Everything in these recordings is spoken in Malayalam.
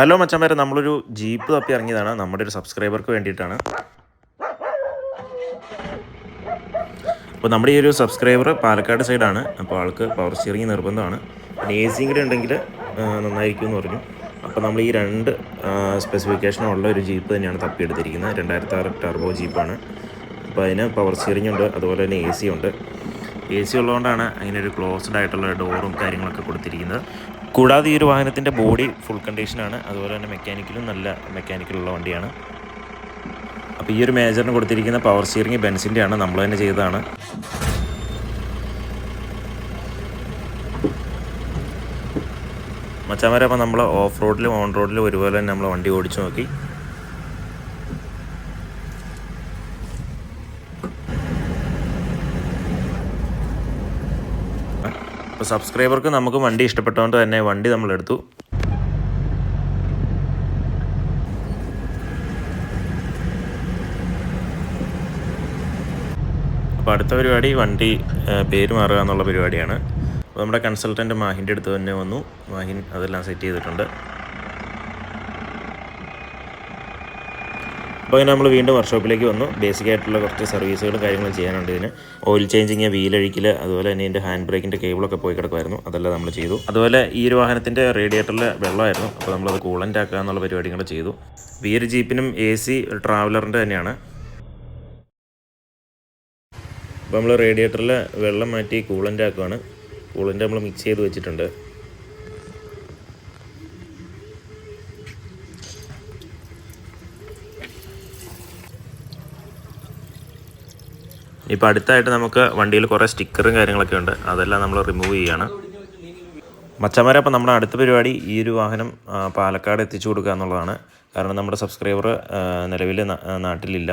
ഹലോ മച്ചാന്മാരെ, നമ്മളൊരു ജീപ്പ് തപ്പി ഇറങ്ങിയതാണ്. നമ്മുടെ ഒരു സബ്സ്ക്രൈബർക്ക് വേണ്ടിയിട്ടാണ്. അപ്പോൾ നമ്മുടെ ഈ ഒരു സബ്സ്ക്രൈബർ പാലക്കാട് സൈഡാണ്. അപ്പോൾ ആൾക്ക് പവർ സ്റ്റിയറിംഗ് നിർബന്ധമാണ്. പിന്നെ എ സിയും കൂടെ ഉണ്ടെങ്കിൽ നന്നായിരിക്കും എന്ന് പറഞ്ഞു. അപ്പോൾ നമ്മൾ ഈ രണ്ട് സ്പെസിഫിക്കേഷനുള്ള ഒരു ജീപ്പ് തന്നെയാണ് തപ്പിയെടുത്തിരിക്കുന്നത്. 2006 ടർബോ ജീപ്പാണ്. അപ്പോൾ അതിന് പവർ സ്റ്റിയറിംഗ് ഉണ്ട്, അതുപോലെ തന്നെ എ സി ഉണ്ട്. എ സി ഉള്ളതുകൊണ്ടാണ് അങ്ങനെ ഒരു ക്ലോസ്ഡ് ആയിട്ടുള്ള ഡോറും കാര്യങ്ങളൊക്കെ കൊടുത്തിരിക്കുന്നത്. കൂടാതെ ഈ ഒരു വാഹനത്തിൻ്റെ ബോഡി ഫുൾ കണ്ടീഷനാണ്, അതുപോലെ തന്നെ മെക്കാനിക്കലും നല്ല മെക്കാനിക്കലുള്ള വണ്ടിയാണ്. അപ്പോൾ ഈ ഒരു മേജറിന് കൊടുത്തിരിക്കുന്ന പവർ സ്റ്റിയറിംഗ് ബെൻസിൻ്റെയാണ്, നമ്മൾ തന്നെ ചെയ്തതാണ്. മച്ചാന്മാരെ, അപ്പോൾ നമ്മൾ ഓഫ് റോഡിലും ഓൺ റോഡിലും ഒരുപോലെ തന്നെ നമ്മൾ വണ്ടി ഓടിച്ചു നോക്കി. അപ്പോൾ സബ്സ്ക്രൈബർക്ക് നമുക്ക് വണ്ടി ഇഷ്ടപ്പെട്ടതുകൊണ്ട് തന്നെ വണ്ടി നമ്മളെടുത്തു. അപ്പോൾ അടുത്ത പരിപാടി വണ്ടി പേര് മാറുക എന്നുള്ള പരിപാടിയാണ്. അപ്പോൾ നമ്മുടെ കൺസൾട്ടൻറ്റ് മാഹിൻ്റെ അടുത്ത് തന്നെ വന്നു. മാഹിൻ അതെല്ലാം സെറ്റ് ചെയ്തിട്ടുണ്ട്. അപ്പോൾ അങ്ങനെ നമ്മൾ വീണ്ടും വർക്ക്ഷോപ്പിലേക്ക് വന്നു. ബേസിക്കായിട്ടുള്ള കുറച്ച് സർവീസുകളും കാര്യങ്ങളും ചെയ്യാനുണ്ട് ഇതിന്. ഓയിൽ ചേഞ്ചിങ്, വീലഴിക്കൽ, അതുപോലെ തന്നെ ഇതിൻ്റെ ഹാൻഡ് ബ്രേക്കിൻ്റെ കേബിളൊക്കെ പോയി കിടക്കുമായിരുന്നു, അതെല്ലാം നമ്മൾ ചെയ്തു. അതുപോലെ ഈ ഒരു വാഹനത്തിൻ്റെ റേഡിയേറ്ററിൽ വെള്ളമായിരുന്നു, അപ്പോൾ നമ്മളത് കൂളൻ്റ് ആക്കുക എന്നുള്ള പരിപാടി കൂടെ ചെയ്തു. ഈ ഒരു ജീപ്പിനും എ സി ട്രാവലറിൻ്റെ തന്നെയാണ്. അപ്പോൾ നമ്മൾ റേഡിയേറ്ററിൽ വെള്ളം മാറ്റി കൂളൻ്റ് ആക്കുകയാണ്. കൂളൻ്റ് നമ്മൾ മിക്സ് ചെയ്ത് വെച്ചിട്ടുണ്ട്. ഇപ്പോൾ അടുത്തായിട്ട് നമുക്ക് വണ്ടിയിൽ കുറേ സ്റ്റിക്കറും കാര്യങ്ങളൊക്കെ ഉണ്ട്, അതെല്ലാം നമ്മൾ റിമൂവ് ചെയ്യുകയാണ്. മച്ചാന്മാരെ, അപ്പോൾ നമ്മുടെ അടുത്ത പരിപാടി ഈ ഒരു വാഹനം പാലക്കാട് എത്തിച്ചു കൊടുക്കുക എന്നുള്ളതാണ്. കാരണം നമ്മുടെ സബ്സ്ക്രൈബർ നിലവിൽ നാട്ടിലില്ല.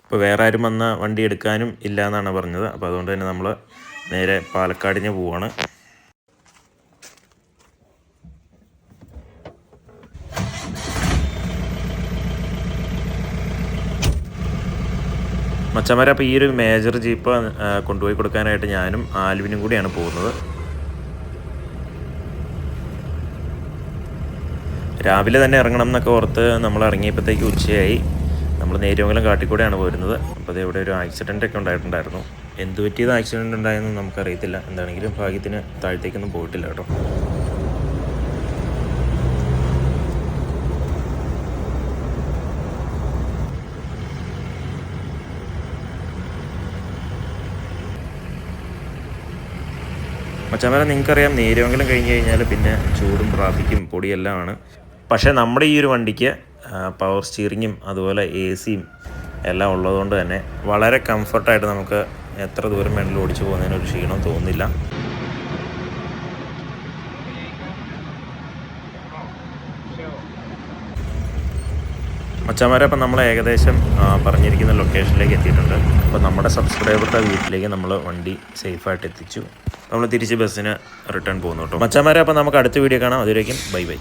ഇപ്പോൾ വേറെ ആരും വന്ന വണ്ടി എടുക്കാനും ഇല്ല എന്നാണ് പറഞ്ഞത്. അപ്പോൾ അതുകൊണ്ട് തന്നെ നമ്മൾ നേരെ പാലക്കാടിന് പോവുകയാണ്. മച്ചാന്മാരെ, അപ്പോൾ ഈ ഒരു മേജർ ജീപ്പ് കൊണ്ടുപോയി കൊടുക്കാനായിട്ട് ഞാനും ആൽവിനും കൂടിയാണ് പോകുന്നത്. രാവിലെ തന്നെ ഇറങ്ങണം എന്നൊക്കെ ഓർത്ത് നമ്മൾ ഇറങ്ങിയപ്പോഴത്തേക്ക് ഉച്ചയായി. നമ്മൾ നേരിയമംഗലം കാട്ടിക്കൂടെയാണ് പോരുന്നത്. അപ്പോൾ അത് ഇവിടെ ഒരു ആക്സിഡൻ്റൊക്കെ ഉണ്ടായിട്ടുണ്ടായിരുന്നു. എന്ത് പറ്റിയത് ആക്സിഡൻറ്റ് ഉണ്ടായെന്ന് നമുക്കറിയത്തില്ല. എന്താണെങ്കിലും ഭാഗ്യത്തിന് താഴത്തേക്കൊന്നും പോയിട്ടില്ല കേട്ടോ. മച്ചാന്മാരെ, നിങ്ങൾക്കറിയാം നേരിയമംഗലം കഴിഞ്ഞ് കഴിഞ്ഞാൽ പിന്നെ ചൂടും ട്രാഫിക്കും പൊടിയെല്ലാം ആണ്. പക്ഷേ നമ്മുടെ ഈ ഒരു വണ്ടിക്ക് പവർ സ്റ്റിയറിങ്ങും അതുപോലെ എ സിയും എല്ലാം ഉള്ളതുകൊണ്ട് തന്നെ വളരെ കംഫർട്ടായിട്ട് നമുക്ക് എത്ര ദൂരം വേണമെങ്കിലും ഓടിച്ചു പോകുന്നതിനൊരു ക്ഷീണം തോന്നുന്നില്ല. മച്ചാന്മാരെ, അപ്പം നമ്മൾ ഏകദേശം പറഞ്ഞിരിക്കുന്ന ലൊക്കേഷനിലേക്ക് എത്തിയിട്ടുണ്ട്. അപ്പോൾ നമ്മുടെ സബ്സ്ക്രൈബറുടെ വീട്ടിലേക്ക് നമ്മൾ വണ്ടി സേഫായിട്ട് എത്തിച്ചു. നമ്മൾ തിരിച്ച് ബസ്സിന് റിട്ടേൺ പോകുന്നു കേട്ടോ. മച്ചാന്മാരെ, അപ്പോൾ നമുക്ക് അടുത്ത വീഡിയോ കാണാം. അതുവരേക്കും ബൈ ബൈ.